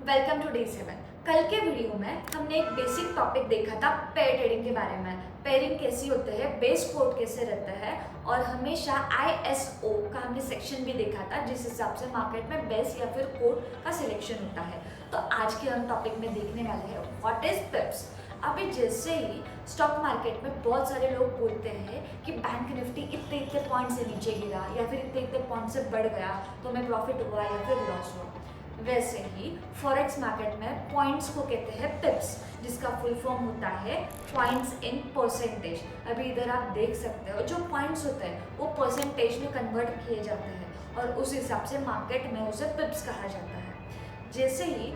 Welcome to day 7। कल के video में हमने एक बेसिक टॉपिक देखा था पेयर ट्रेडिंग के बारे में। पेयरिंग कैसी होते हैं, बेस कोड कैसे रहता है और हमेशा ISO का हमने सेक्शन भी देखा था जिस हिसाब से मार्केट में बेस या फिर कोड का सिलेक्शन होता है। तो आज के हम टॉपिक में देखने वाले हैं व्हाट इज पिप्स। अभी जैसे ही स्टॉक मार्केट में बहुत सारे लोग बोलते हैं कि बैंक निफ्टी इतने इतने पॉइंट से नीचे गिरा या फिर इतने इतने पॉइंट से बढ़ गया तो हमें प्रॉफिट हुआ या फिर लॉस हुआ। वैसे ही फॉरेक्स मार्केट में पॉइंट्स को कहते हैं पिप्स, जिसका फुल फॉर्म होता है पॉइंट्स इन परसेंटेज। अभी इधर आप देख सकते हो जो पॉइंट्स होते हैं वो परसेंटेज में कन्वर्ट किए जाते हैं और उस हिसाब से मार्केट में उसे पिप्स कहा जाता है। जैसे ही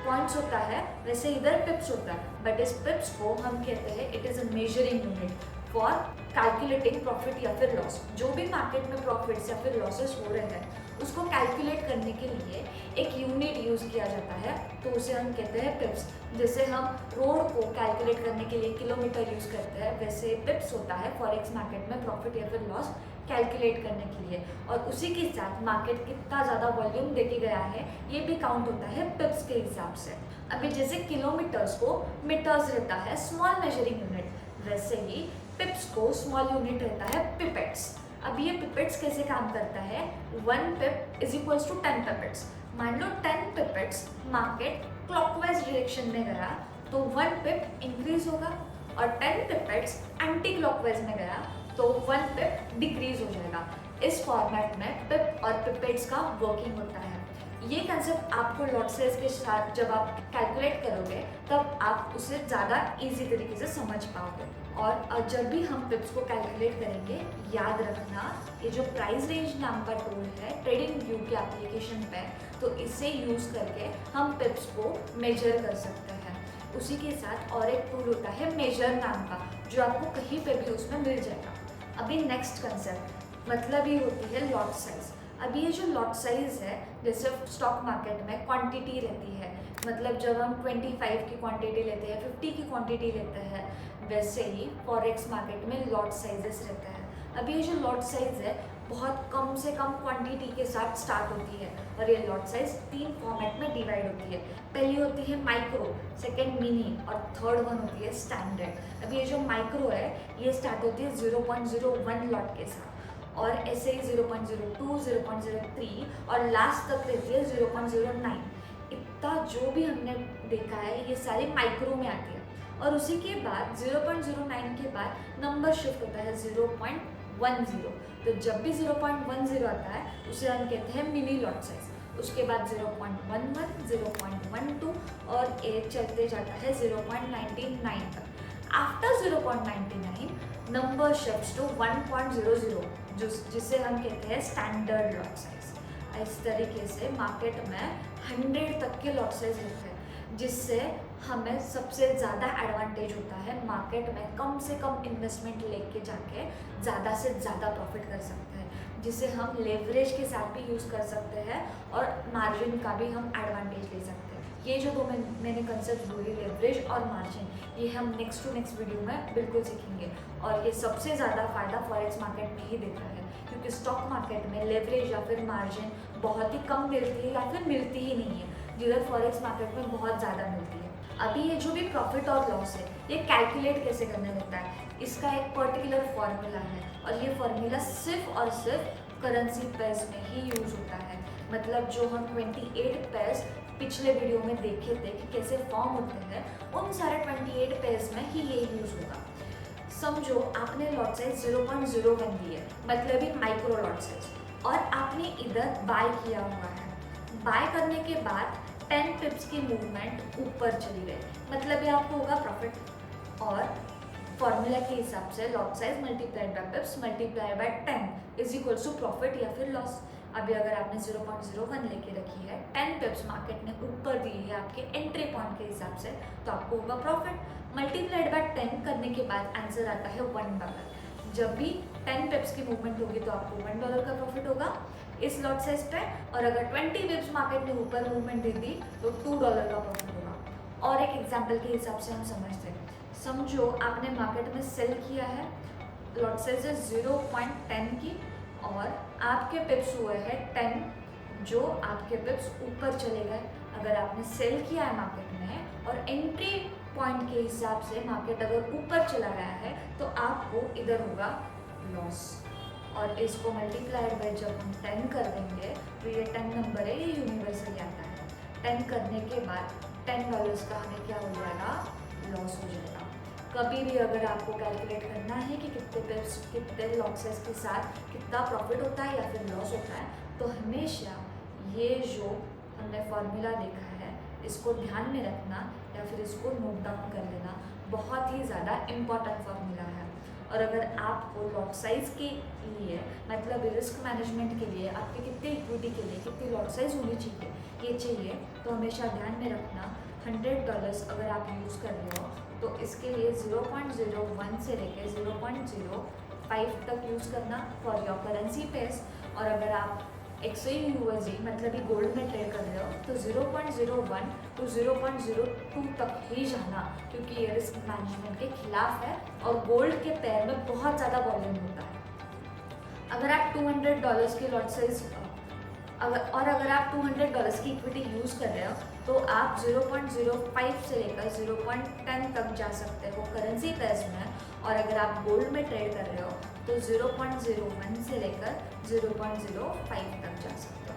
पॉइंट्स होता है वैसे इधर पिप्स होता है, बट इस पिप्स को हम कहते हैं it is a measuring unit for calculating profit या फिर लॉस। जो भी मार्केट में प्रॉफिट्स या फिर लॉसेस हो रहे हैं उसको कैलकुलेट करने के लिए एक यूनिट यूज़ किया जाता है, तो उसे हम कहते हैं पिप्स। जैसे हम रोड को कैलकुलेट करने के लिए किलोमीटर यूज़ करते हैं, वैसे पिप्स होता है फॉरेक्स मार्केट में प्रॉफिट या फिर लॉस कैलकुलेट करने के लिए। और उसी के साथ मार्केट कितना ज़्यादा वॉल्यूम देके गया है ये भी काउंट होता है पिप्स के हिसाब से। अभी जैसे किलोमीटर्स को मीटर्स रहता है स्मॉल मेजरिंग यूनिट, वैसे ही पिप्स को स्मॉल यूनिट रहता है पिपेट्स। अब ये पिपेट्स कैसे काम करता है, 1 पिप इज इक्वल्स टू 10 पिपेट्स। मान लो 10 पिपेट्स मार्केट क्लॉकवाइज डायरेक्शन में गया तो 1 पिप इंक्रीज होगा और 10 पिपेट्स एंटी क्लॉकवाइज में गया तो 1 पिप डिक्रीज हो जाएगा। इस फॉर्मेट में पिप और पिपेट्स का वर्किंग होता है। ये कंसेप्ट आपको लॉट साइज के साथ जब आप कैलकुलेट करोगे तब आप उसे ज़्यादा इजी तरीके से समझ पाओगे। और जब भी हम पिप्स को कैलकुलेट करेंगे याद रखना ये जो प्राइस रेंज नाम का टूल है ट्रेडिंग व्यू के एप्लीकेशन पे, तो इसे यूज़ करके हम पिप्स को मेजर कर सकते हैं। उसी के साथ और एक टूल होता है मेजर नाम का जो आपको कहीं पे भी उसमें मिल जाएगा। अभी नेक्स्ट कंसेप्ट मतलब ये होती है लॉट साइज। अभी ये जो लॉट साइज है जैसे स्टॉक मार्केट में क्वांटिटी रहती है, मतलब जब हम 25 की क्वांटिटी लेते हैं 50 की क्वांटिटी लेते हैं, वैसे ही फॉरेक्स मार्केट में लॉट साइजेस रहते हैं। अभी ये जो लॉट साइज है बहुत कम से कम क्वांटिटी के साथ स्टार्ट होती है और ये लॉट साइज 3 फॉर्मेट में डिवाइड होती है। पहली होती है माइक्रो, सेकेंड मिनी और थर्ड वन होती है स्टैंडर्ड। अभी ये जो माइक्रो है ये स्टार्ट होती है 0.01 लॉट के साथ और ऐसे ही 0.02, 0.03 और लास्ट तक रहती है 0.09। इतना जो भी हमने देखा है ये सारी माइक्रो में आती है और उसी के बाद 0.09 के बाद नंबर शिफ्ट होता है 0.10। तो जब भी 0.10 आता है उसे हम कहते हैं मिनी लॉट साइज। उसके बाद 0.11, 0.12 और ये चलते जाता है 0.99 तक। आफ्टर 0.99 नंबर शिफ्ट्स टू 1.00 जिसे हम कहते हैं स्टैंडर्ड लॉट साइज। इस तरीके से मार्केट में 100 तक के लॉट साइज होते हैं जिससे हमें सबसे ज़्यादा एडवांटेज होता है मार्केट में कम से कम इन्वेस्टमेंट लेके जाके ज़्यादा से ज़्यादा प्रॉफिट कर सकते हैं, जिसे हम लेवरेज के साथ भी यूज़ कर सकते हैं और मार्जिन का भी हम एडवांटेज ले सकते हैं। ये जो दो मैंने कंसेप्ट बोली लेवरेज और मार्जिन, ये हम नेक्स्ट वीडियो में बिल्कुल सीखेंगे। और ये सबसे ज़्यादा फ़ायदा फॉरेक्स मार्केट में ही देता है क्योंकि स्टॉक मार्केट में लेवरेज या फिर मार्जिन बहुत ही कम मिलती है या फिर मिलती ही नहीं है, जिधर फॉरेक्स मार्केट में बहुत ज़्यादा मिलती है। अभी ये जो भी प्रॉफिट और लॉस है ये कैलकुलेट कैसे करना होता है, इसका एक पर्टिकुलर फॉर्मूला है और ये फॉर्मूला सिर्फ और सिर्फ करेंसी पेयर्स में ही यूज़ होता है। मतलब जो हम 28 पेयर्स पिछले वीडियो में देखे थे कि कैसे फॉर्म होते हैं, उन सारे 28 पेयर्स में ही ये यूज़ होगा। समझो आपने लॉट साइज 0.01 दी है, मतलब ही माइक्रो लॉट साइज, और आपने इधर बाय किया हुआ है। बाय करने के बाद 10 पिप्स की मूवमेंट ऊपर चली गई, मतलब ये आपको होगा प्रॉफिट। और फॉर्मूला के हिसाब से lot size multiplied by pips multiplied by 10 is equals to profit या फिर लॉस। अभी अगर आपने 0.01 लेके रखी है, 10 पिप्स मार्केट ने ऊपर दी है आपके एंट्री पॉइंट के हिसाब से, तो आपको होगा प्रॉफिट। मल्टीप्लाइड बाय 10 करने के बाद आंसर आता है $1। जब भी 10 पिप्स की मूवमेंट होगी तो आपको $1 का प्रॉफिट होगा इस लॉट साइज पे, और अगर 20 पिप्स मार्केट ने ऊपर मूवमेंट दे दी तो $2 का प्रॉफिट होगा। और एक एग्जाम्पल के हिसाब से हम समझते हैं, समझो आपने मार्केट में सेल किया है, लॉट साइज है 0.10 की और आपके पिप्स हुए हैं 10, जो आपके पिप्स ऊपर चले गए। अगर आपने सेल किया है मार्केट में और एंट्री पॉइंट के हिसाब से मार्केट अगर ऊपर चला गया है तो आपको इधर होगा लॉस। और इसको मल्टीप्लाइड बाय जब हम 10 कर देंगे तो ये 10 नंबर है, ये यूनिवर्सली आता है। 10 करने के बाद $10 का हमें क्या हो जाएगा, लॉस हो जाएगा। कभी भी अगर आपको कैलकुलेट करना है कि कितने लॉसेस के साथ कितना प्रॉफिट होता है या फिर लॉस होता है, तो हमेशा ये जो हमने फॉर्मूला देखा है इसको ध्यान में रखना या फिर इसको नोट डाउन कर लेना, बहुत ही ज़्यादा इम्पॉर्टेंट फॉर्मूला है। और अगर आपको लॉट साइज के लिए मतलब रिस्क मैनेजमेंट के लिए आपके कितने इक्विटी के लिए कितनी लॉट साइज होनी चाहिए ये चाहिए, तो हमेशा ध्यान में रखना $100 अगर आप यूज़ कर रहे हो तो इसके लिए 0.01 से लेकर 0.05 तक यूज़ करना फॉर योर करेंसी पेयर्स। और अगर आप XAUSD मतलब ही गोल्ड में ट्रेड कर रहे हो तो 0.01 to 0.02 तक ही जाना, क्योंकि ये रिस्क मैनेजमेंट के खिलाफ है और गोल्ड के पेयर में बहुत ज़्यादा वॉल्यूम होता है। अगर आप $200 की लॉट साइज अगर आप $200 की इक्विटी यूज़ कर रहे हो तो आप 0.05 से लेकर 0.10 तक जा सकते हो करेंसी पेयर्स में। और अगर आप गोल्ड में ट्रेड कर रहे हो तो 0.01 से लेकर 0.05 तक जा सकते हो।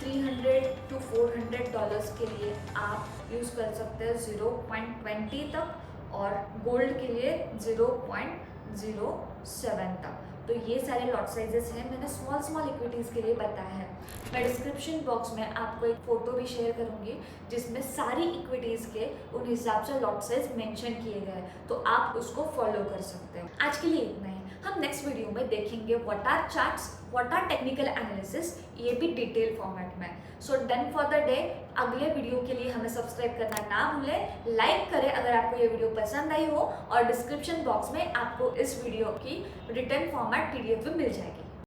$300 to $400 के लिए आप यूज़ कर सकते हो 0.20 तक और गोल्ड के लिए 0.07 तक। तो ये सारे लॉट साइजेस हैं, मैंने स्मॉल इक्विटीज़ के लिए बताया है। मैं डिस्क्रिप्शन बॉक्स में आपको एक फ़ोटो भी शेयर करूँगी जिसमें सारी इक्विटीज़ के उन हिसाब से लॉट साइज मेंशन किए गए हैं, तो आप उसको फॉलो कर सकते हो। आज के लिए इतना ही, हम नेक्स्ट वीडियो में देखेंगे what are charts, what are technical analysis, ये भी डिटेल फॉर्मेट में। So done for the day. अगले वीडियो के लिए हमें सब्सक्राइब करना ना भूलें, लाइक करें अगर आपको ये वीडियो पसंद आई हो, और डिस्क्रिप्शन बॉक्स में आपको इस वीडियो की रिटन फॉर्मेट PDF भी मिल जाएगी।